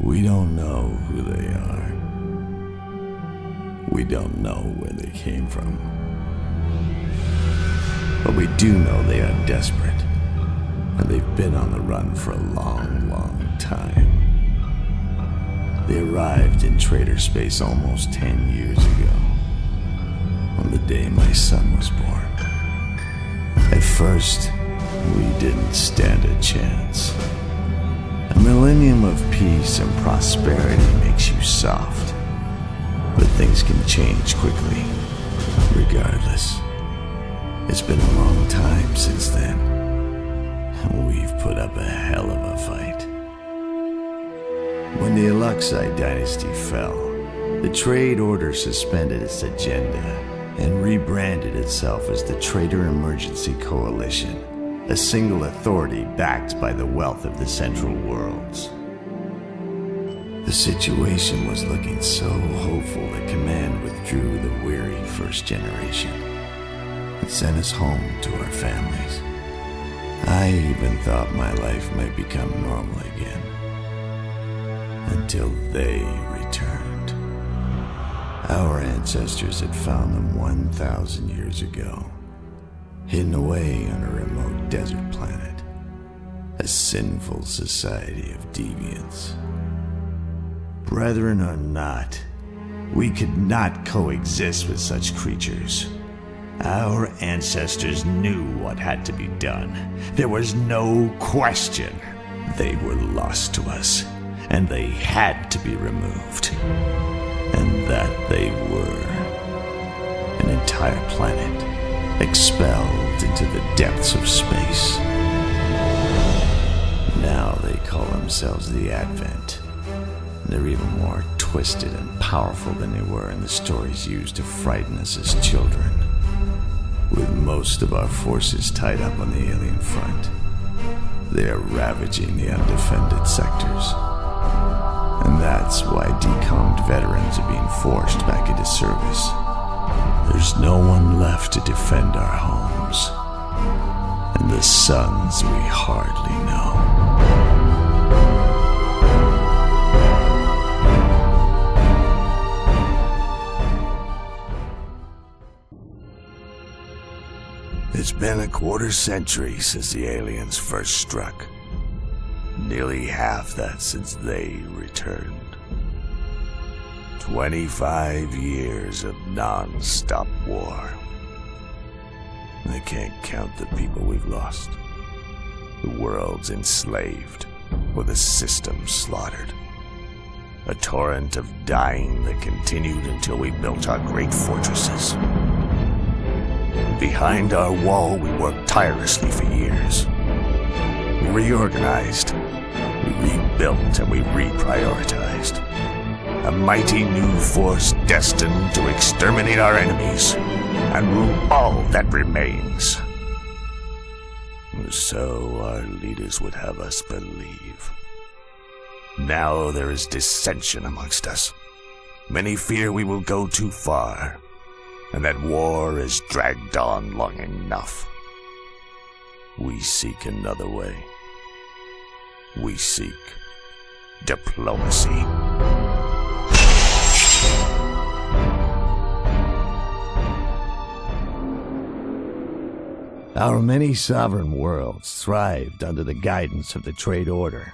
We don't know who they are. We don't know where they came from. But we do know they are desperate, and they've been on the run for a long, long time. They arrived in Trader Space almost 10 years ago, on the day my son was born. At first, we didn't stand a chance. A millennium of peace and prosperity makes you soft, but things can change quickly, regardless. It's been a long time since then, and we've put up a hell of a fight. When the Aluxite dynasty fell, the Trade Order suspended its agenda and rebranded itself as the Trader Emergency Coalition, a single authority backed by the wealth of the Central Worlds. The situation was looking so hopeful that Command withdrew the weary First Generation and sent us home to our families. I even thought my life might become normal again, until they returned. Our ancestors had found them 1,000 years ago, hidden away on a remote desert planet, a sinful society of deviants. Brethren or not, we could not coexist with such creatures. Our ancestors knew what had to be done. There was no question. They were lost to us, and they had to be removed. And that they were. An entire planet expelled into the depths of space. Now they call themselves the Advent. They're even more twisted and powerful than they were in the stories used to frighten us as children. With most of our forces tied up on the alien front, they are ravaging the undefended sectors. And that's why decommed veterans are being forced back into service. There's no one left to defend our homes, and the sons we hardly know. It's been a quarter century since the aliens first struck. Nearly half that since they returned. 25 years of non-stop war. I can't count the people we've lost. The world's enslaved, or the system slaughtered. A torrent of dying that continued until we built our great fortresses. Behind our wall, we worked tirelessly for years. We reorganized, we rebuilt, and we reprioritized. A mighty new force destined to exterminate our enemies and rule all that remains. So our leaders would have us believe. Now there is dissension amongst us. Many fear we will go too far, and that war is dragged on long enough. We seek another way. We seek diplomacy. Our many sovereign worlds thrived under the guidance of the Trade Order,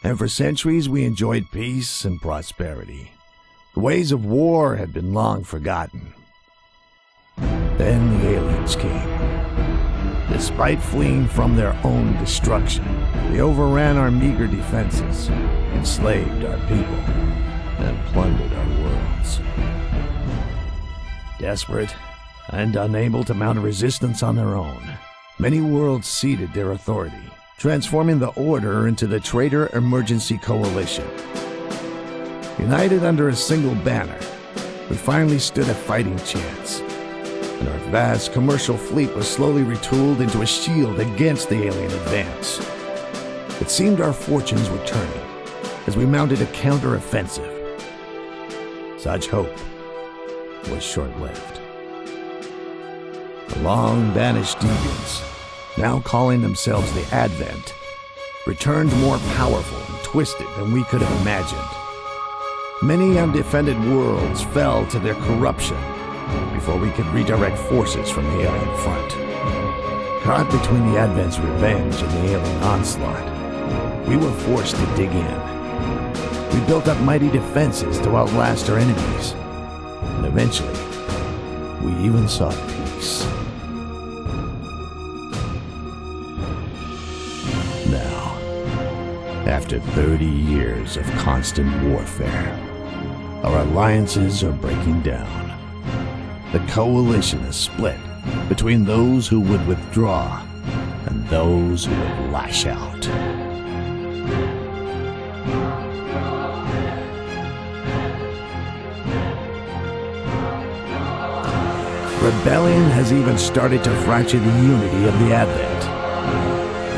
and for centuries we enjoyed peace and prosperity. The ways of war had been long forgotten. Then the aliens came. Despite fleeing from their own destruction, they overran our meager defenses, enslaved our people, and plundered our worlds. Desperate and unable to mount a resistance on their own, many worlds ceded their authority, transforming the Order into the Trader Emergency Coalition. United under a single banner, we finally stood a fighting chance, and our vast commercial fleet was slowly retooled into a shield against the alien advance. It seemed our fortunes were turning as we mounted a counter-offensive. Such hope was short-lived. The long-banished deviants, now calling themselves the Advent, returned more powerful and twisted than we could have imagined. Many undefended worlds fell to their corruption before we could redirect forces from the alien front. Caught between the Advent's revenge and the alien onslaught, we were forced to dig in. We built up mighty defenses to outlast our enemies, and eventually, we even sought peace. Now, after 30 years of constant warfare, our alliances are breaking down. The coalition is split between those who would withdraw and those who would lash out. Rebellion has even started to fracture the unity of the Advent.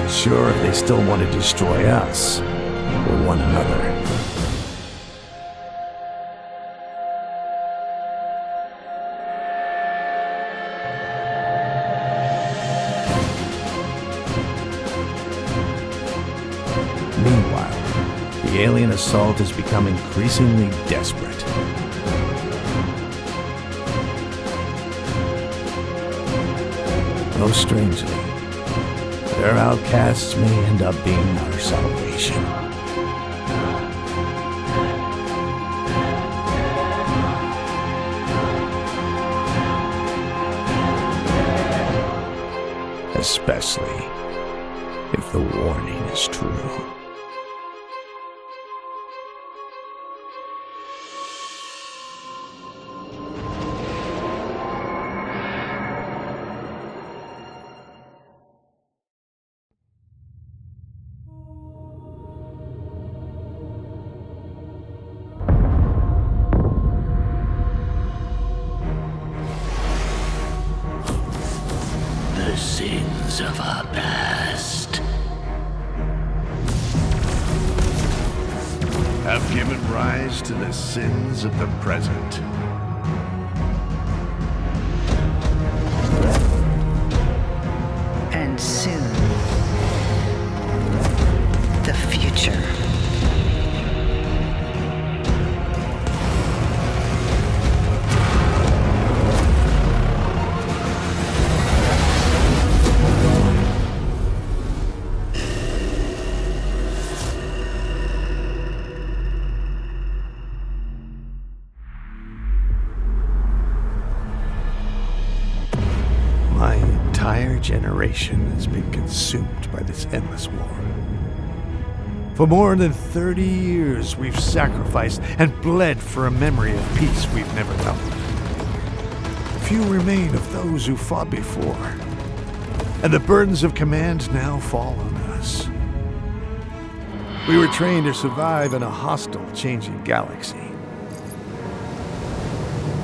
Unsure if they still want to destroy us or one another. Meanwhile, the alien assault has become increasingly desperate. Though strangely, their outcasts may end up being our salvation. Especially if the warning is true. The sins of our past have given rise to the sins of the present. And soon, the future. My entire generation has been consumed by this endless war. For more than 30 years, we've sacrificed and bled for a memory of peace we've never known. Few remain of those who fought before, and the burdens of command now fall on us. We were trained to survive in a hostile, changing galaxy,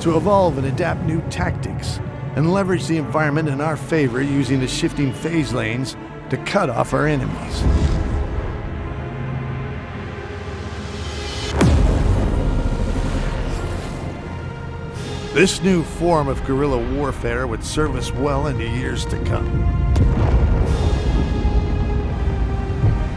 to evolve and adapt new tactics, and leverage the environment in our favor using the shifting phase lanes to cut off our enemies. This new form of guerrilla warfare would serve us well into years to come.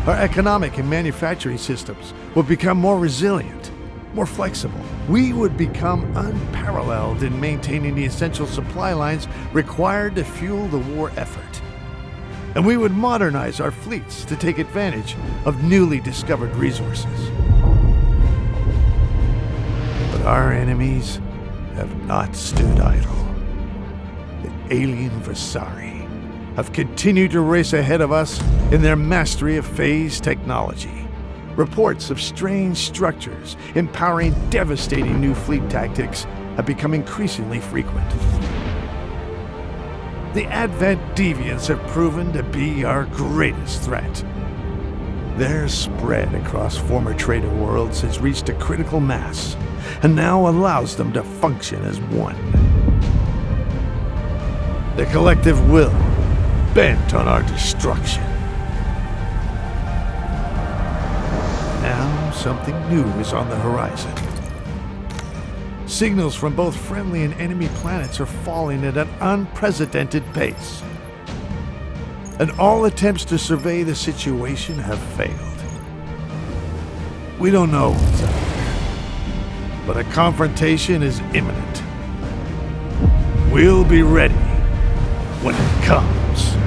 Our economic and manufacturing systems would become more resilient, more flexible. We would become unparalleled in maintaining the essential supply lines required to fuel the war effort. And we would modernize our fleets to take advantage of newly discovered resources. But our enemies have not stood idle. The alien Versari have continued to race ahead of us in their mastery of phase technology. Reports of strange structures empowering devastating new fleet tactics have become increasingly frequent. The Advent deviants have proven to be our greatest threat. Their spread across former traitor worlds has reached a critical mass and now allows them to function as one. Their collective will bent on our destruction. Now, something new is on the horizon. Signals from both friendly and enemy planets are falling at an unprecedented pace. And all attempts to survey the situation have failed. We don't know what's out there, but a confrontation is imminent. We'll be ready when it comes.